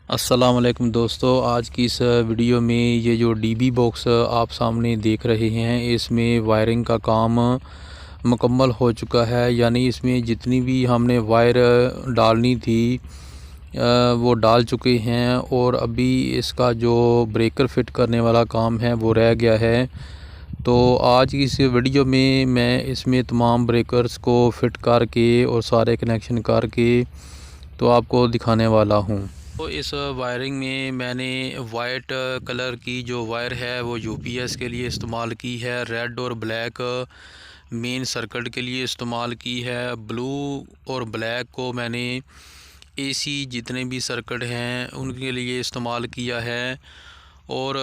अस्सलाम वालेकुम दोस्तों, आज की इस वीडियो में ये जो डीबी बॉक्स आप सामने देख रहे हैं, इसमें वायरिंग का काम मुकम्मल हो चुका है। यानी इसमें जितनी भी हमने वायर डालनी थी वो डाल चुके हैं और अभी इसका जो ब्रेकर फिट करने वाला काम है वो रह गया है। तो आज की इस वीडियो में मैं इसमें तमाम ब्रेकर्स को फिट करके और सारे कनेक्शन करके तो आपको दिखाने वाला हूँ। तो इस वायरिंग में मैंने वाइट कलर की जो वायर है वो यूपीएस के लिए इस्तेमाल की है, रेड और ब्लैक मेन सर्किट के लिए इस्तेमाल की है, ब्लू और ब्लैक को मैंने एसी जितने भी सर्किट हैं उनके लिए इस्तेमाल किया है। और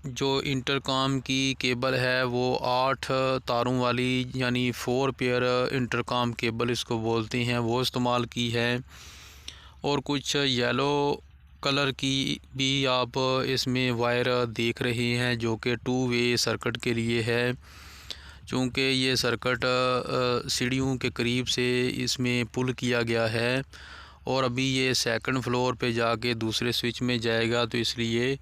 जो इंटरकॉम की केबल है वो 8 तारों वाली यानी 4 पेयर इंटरकॉम केबल इसको बोलते हैं, वो इस्तेमाल की है। और कुछ येलो कलर की भी आप इसमें वायर देख रहे हैं जो कि 2 वे सर्किट के लिए है। चूँकि ये सर्किट सीढ़ियों के करीब से इसमें पुल किया गया है और अभी ये सेकंड फ्लोर पे जाके दूसरे स्विच में जाएगा, तो इसलिए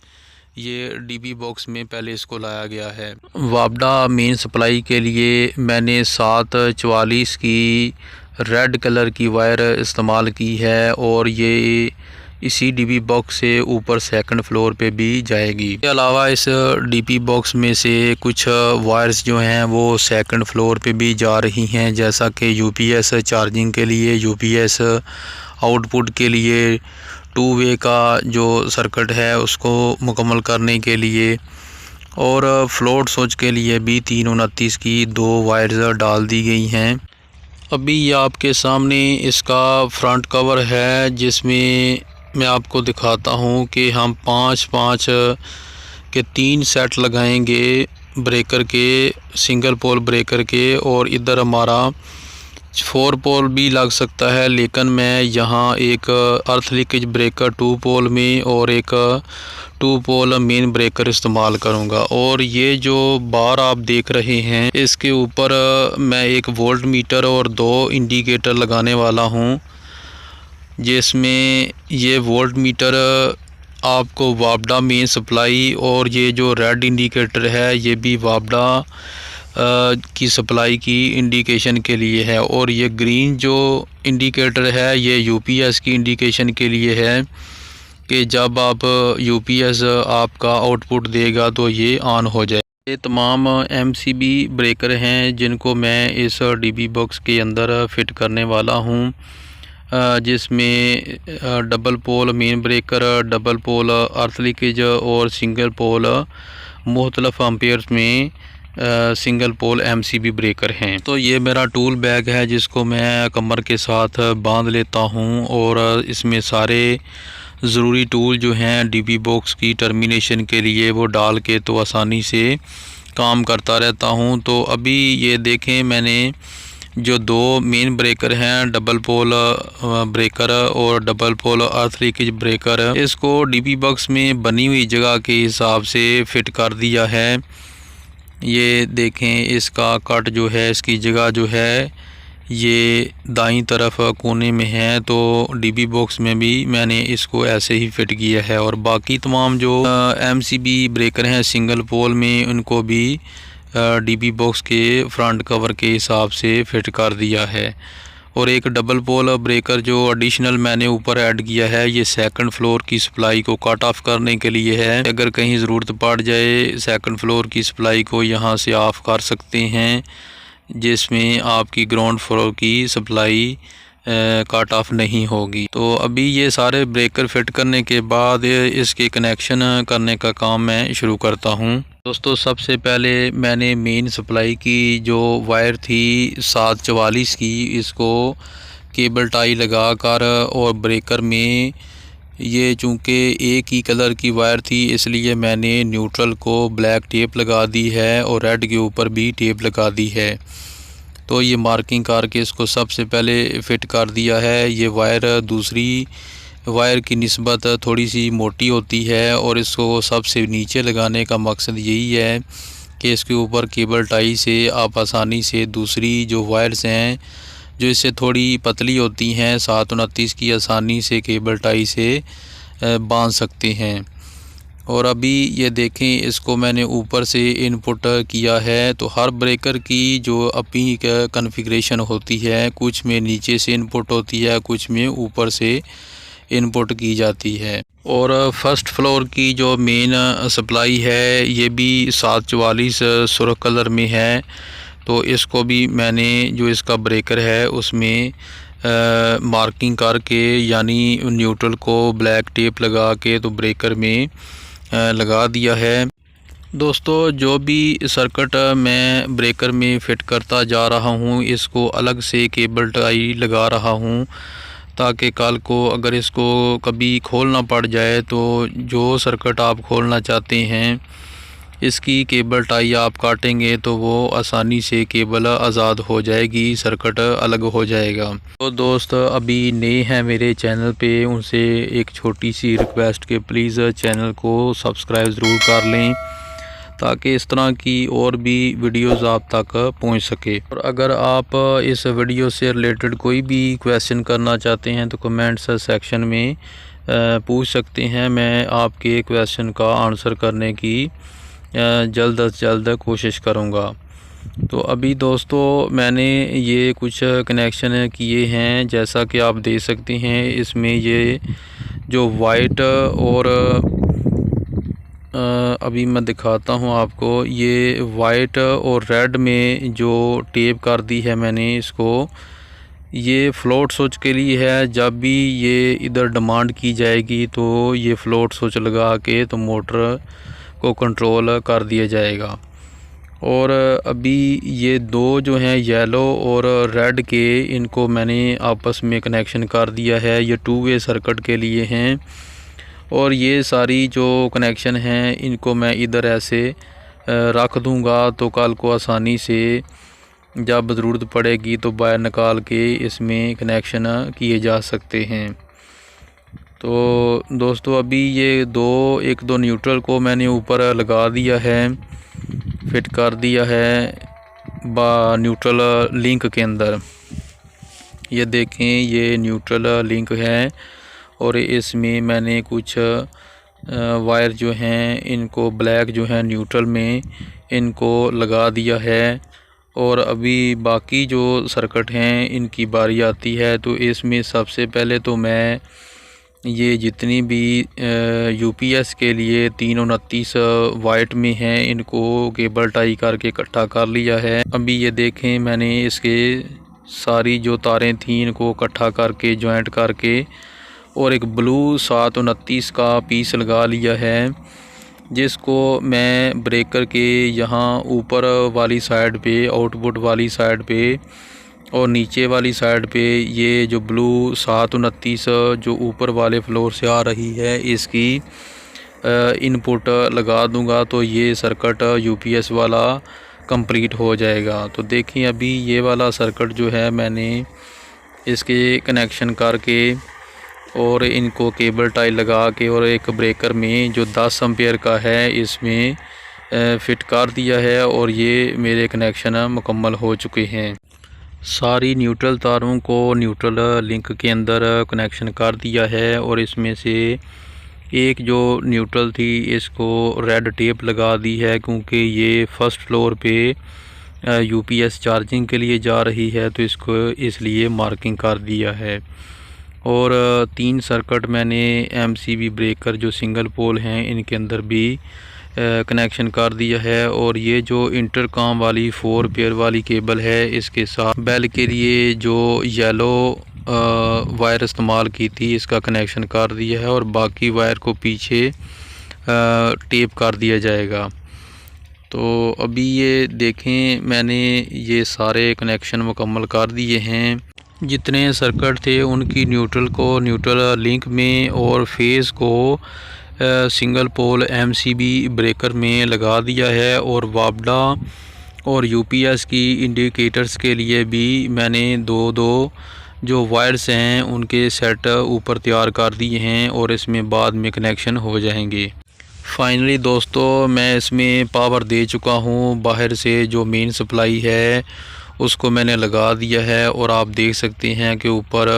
ये डीबी बॉक्स में पहले इसको लाया गया है। वापडा मेन सप्लाई के लिए मैंने 744 की रेड कलर की वायर इस्तेमाल की है और ये इसी डीबी बॉक्स से ऊपर सेकंड फ्लोर पे भी जाएगी। इसके अलावा इस डीबी बॉक्स में से कुछ वायर्स जो हैं वो सेकंड फ्लोर पे भी जा रही हैं, जैसा कि यूपीएस चार्जिंग के लिए, यूपीएस आउटपुट के लिए, 2 वे का जो सर्किट है उसको मुकम्मल करने के लिए, और फ्लोट स्विच के लिए भी 329 की 2 वायर्स डाल दी गई हैं। अभी ये आपके सामने इसका फ्रंट कवर है, जिसमें मैं आपको दिखाता हूँ कि हम 5-5 के 3 सेट लगाएंगे ब्रेकर के, सिंगल पोल ब्रेकर के, और इधर हमारा 4 पोल भी लग सकता है, लेकिन मैं यहाँ एक अर्थ लीकेज ब्रेकर 2 पोल में और एक 2 पोल मेन ब्रेकर इस्तेमाल करूँगा। और ये जो बार आप देख रहे हैं इसके ऊपर मैं एक वोल्ट मीटर और 2 इंडिकेटर लगाने वाला हूँ, जिसमें ये वोल्ट मीटर आपको वापडा मेन सप्लाई और ये जो रेड इंडिकेटर है ये भी वापडा की सप्लाई की इंडिकेशन के लिए है, और ये ग्रीन जो इंडिकेटर है ये यूपीएस की इंडिकेशन के लिए है कि जब आप यूपीएस आपका आउटपुट देगा तो ये ऑन हो जाए। ये तमाम एमसीबी ब्रेकर हैं जिनको मैं इस डीबी बॉक्स के अंदर फिट करने वाला हूँ, जिसमें double pole main breaker, double pole earth leakage और सिंगल पोल मुख्तलिफ एम्पेयर्स में सिंगल पोल एमसीबी ब्रेकर हैं। तो ये मेरा टूल बैग है जिसको मैं कमर के साथ बांध लेता हूँ और इसमें सारे ज़रूरी टूल जो हैं डीबी बॉक्स की टर्मिनेशन के लिए वो डाल के तो आसानी से काम करता रहता हूँ। तो अभी ये देखें, मैंने जो 2 मेन ब्रेकर हैं, डबल पोल ब्रेकर और double pole earth leakage breaker, इसको डीबी बॉक्स में बनी हुई जगह के हिसाब से फिट कर दिया है। ये देखें, इसका कट जो है, इसकी जगह जो है ये दाईं तरफ कोने में है, तो डीबी बॉक्स में भी मैंने इसको ऐसे ही फिट किया है। और बाकी तमाम जो एमसीबी ब्रेकर हैं सिंगल पोल में, उनको भी डीबी बॉक्स के फ्रंट कवर के हिसाब से फिट कर दिया है। और एक डबल पोल ब्रेकर जो एडिशनल मैंने ऊपर ऐड किया है, ये सेकंड फ्लोर की सप्लाई को कट ऑफ करने के लिए है। अगर कहीं ज़रूरत पड़ जाए सेकंड फ्लोर की सप्लाई को यहाँ से ऑफ़ कर सकते हैं, जिसमें आपकी ग्राउंड फ्लोर की सप्लाई कट ऑफ नहीं होगी। तो अभी ये सारे ब्रेकर फिट करने के बाद इसके कनेक्शन करने का काम मैं शुरू करता हूँ। दोस्तों, सबसे पहले मैंने मेन सप्लाई की जो वायर थी 744 की, इसको केबल टाई लगा कर, और ब्रेकर में ये चूँकि एक ही कलर की वायर थी इसलिए मैंने न्यूट्रल को ब्लैक टेप लगा दी है और रेड के ऊपर भी टेप लगा दी है। तो ये मार्किंग करके इसको सबसे पहले फ़िट कर दिया है। ये वायर दूसरी वायर की निस्बत थोड़ी सी मोटी होती है और इसको सबसे नीचे लगाने का मकसद यही है कि इसके ऊपर केबल टाई से आप आसानी से दूसरी जो वायर्स हैं जो इससे थोड़ी पतली होती हैं 729 की, आसानी से केबल टाई से बांध सकते हैं। और अभी ये देखें, इसको मैंने ऊपर से इनपुट किया है। तो हर ब्रेकर की जो अपनी कॉन्फ़िगरेशन होती है, कुछ में नीचे से इनपुट होती है, कुछ में ऊपर से इनपुट की जाती है। और फर्स्ट फ्लोर की जो मेन सप्लाई है ये भी 744 सुर्ख कलर में है। तो इसको भी मैंने जो इसका ब्रेकर है उसमें मार्किंग करके, यानी न्यूट्रल को ब्लैक टेप लगा के तो ब्रेकर में लगा दिया है। दोस्तों, जो भी सर्किट मैं ब्रेकर में फ़िट करता जा रहा हूँ, इसको अलग से केबल टाई लगा रहा हूँ, ताकि कल को अगर इसको कभी खोलना पड़ जाए तो जो सर्किट आप खोलना चाहते हैं इसकी केबल टाई आप काटेंगे तो वो आसानी से केबल आज़ाद हो जाएगी, सर्किट अलग हो जाएगा। तो दोस्त अभी नए हैं मेरे चैनल पे, उनसे एक छोटी सी रिक्वेस्ट कि प्लीज़ चैनल को सब्सक्राइब ज़रूर कर लें, ताकि इस तरह की और भी वीडियोस आप तक पहुंच सके। और अगर आप इस वीडियो से रिलेटेड कोई भी क्वेश्चन करना चाहते हैं तो कमेंट्स सेक्शन में पूछ सकते हैं। मैं आपके क्वेश्चन का आंसर करने की जल्द से जल्द कोशिश करूंगा। तो अभी दोस्तों मैंने ये कुछ कनेक्शन किए हैं, जैसा कि आप देख सकते हैं। इसमें ये जो वाइट और अभी मैं दिखाता हूँ आपको, ये वाइट और रेड में जो टेप कर दी है मैंने इसको, ये फ्लोट स्विच के लिए है। जब भी ये इधर डिमांड की जाएगी तो ये फ्लोट स्विच लगा के तो मोटर को कंट्रोल कर दिया जाएगा। और अभी ये दो जो हैं येलो और रेड के, इनको मैंने आपस में कनेक्शन कर दिया है। ये 2 वे सर्किट के लिए हैं। और ये सारी जो कनेक्शन हैं इनको मैं इधर ऐसे रख दूंगा, तो कल को आसानी से जब ज़रूरत पड़ेगी तो वायर निकाल के इसमें कनेक्शन किए जा सकते हैं। तो दोस्तों अभी ये एक दो न्यूट्रल को मैंने ऊपर लगा दिया है, फिट कर दिया है न्यूट्रल लिंक के अंदर। ये देखें, ये न्यूट्रल लिंक है और इसमें मैंने कुछ वायर जो हैं इनको ब्लैक जो है न्यूट्रल में इनको लगा दिया है। और अभी बाकी जो सर्किट हैं इनकी बारी आती है। तो इसमें सबसे पहले तो मैं ये जितनी भी यूपीएस के लिए 329 वाइट में हैं इनको केबल टाई करके इकट्ठा कर लिया है। अभी ये देखें, मैंने इसके सारी जो तारें थी इनको इकट्ठा करके जॉइंट करके और एक ब्लू 729 का पीस लगा लिया है, जिसको मैं ब्रेकर के यहाँ ऊपर वाली साइड पे, आउटपुट वाली साइड पे और नीचे वाली साइड पे ये जो ब्लू 729 जो ऊपर वाले फ्लोर से आ रही है इसकी इनपुट लगा दूंगा, तो ये सर्किट यूपीएस वाला कंप्लीट हो जाएगा। तो देखिए, अभी ये वाला सर्किट जो है मैंने इसके कनेक्शन करके और इनको केबल टाई लगा के और एक ब्रेकर में जो 10 एम्पेयर का है इसमें फ़िट कर दिया है। और ये मेरे कनेक्शन मुकम्मल हो चुके हैं। सारी न्यूट्रल तारों को न्यूट्रल लिंक के अंदर कनेक्शन कर दिया है और इसमें से एक जो न्यूट्रल थी इसको रेड टेप लगा दी है, क्योंकि ये फर्स्ट फ्लोर पे यूपीएस चार्जिंग के लिए जा रही है, तो इसको इसलिए मार्किंग कर दिया है। और 3 सर्किट मैंने एमसीबी ब्रेकर जो सिंगल पोल हैं इनके अंदर भी कनेक्शन कर दिया है। और ये जो इंटरकॉम वाली 4 पेयर वाली केबल है, इसके साथ बेल के लिए जो येलो वायर इस्तेमाल की थी इसका कनेक्शन कर दिया है और बाकी वायर को पीछे टेप कर दिया जाएगा। तो अभी ये देखें, मैंने ये सारे कनेक्शन मुकम्मल कर दिए हैं। जितने सर्किट थे उनकी न्यूट्रल को न्यूट्रल लिंक में और फेज़ को सिंगल पोल एमसीबी ब्रेकर में लगा दिया है। और वापडा और यूपीएस की इंडिकेटर्स के लिए भी मैंने दो जो वायर्स हैं उनके सेट ऊपर तैयार कर दिए हैं और इसमें बाद में कनेक्शन हो जाएंगे। फाइनली दोस्तों, मैं इसमें पावर दे चुका हूँ। बाहर से जो मेन सप्लाई है उसको मैंने लगा दिया है और आप देख सकते हैं कि ऊपर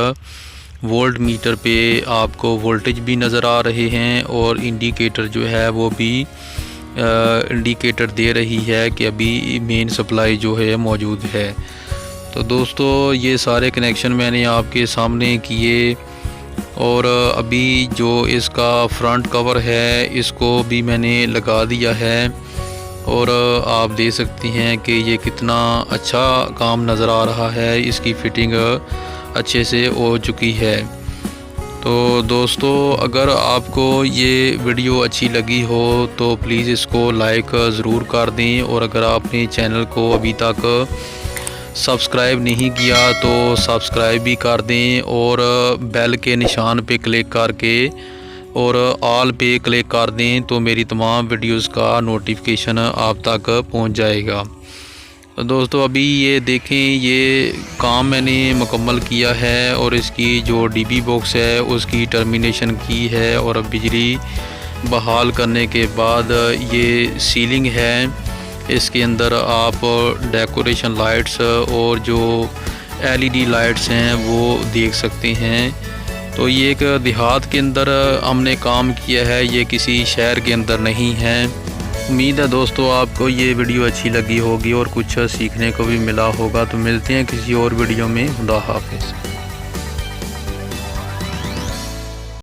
वोल्ट मीटर पे आपको वोल्टेज भी नज़र आ रहे हैं और इंडिकेटर जो है वो भी इंडिकेटर दे रही है कि अभी मेन सप्लाई जो है मौजूद है। तो दोस्तों ये सारे कनेक्शन मैंने आपके सामने किए और अभी जो इसका फ्रंट कवर है इसको भी मैंने लगा दिया है और आप देख सकती हैं कि ये कितना अच्छा काम नज़र आ रहा है, इसकी फ़िटिंग अच्छे से हो चुकी है। तो दोस्तों अगर आपको ये वीडियो अच्छी लगी हो तो प्लीज़ इसको लाइक ज़रूर कर दें और अगर आपने चैनल को अभी तक सब्सक्राइब नहीं किया तो सब्सक्राइब भी कर दें और बेल के निशान पे क्लिक करके और ऑल पे क्लिक कर दें तो मेरी तमाम वीडियोस का नोटिफिकेशन आप तक पहुंच जाएगा। तो दोस्तों अभी ये देखें, ये काम मैंने मुकम्मल किया है और इसकी जो डीबी बॉक्स है उसकी टर्मिनेशन की है और अब बिजली बहाल करने के बाद ये सीलिंग है, इसके अंदर आप डेकोरेशन लाइट्स और जो एलईडी लाइट्स हैं वो देख सकते हैं। तो ये एक देहात के अंदर हमने काम किया है, ये किसी शहर के अंदर नहीं है। उम्मीद है दोस्तों आपको ये वीडियो अच्छी लगी होगी और कुछ सीखने को भी मिला होगा। तो मिलते हैं किसी और वीडियो में। खुदा हाफिज़।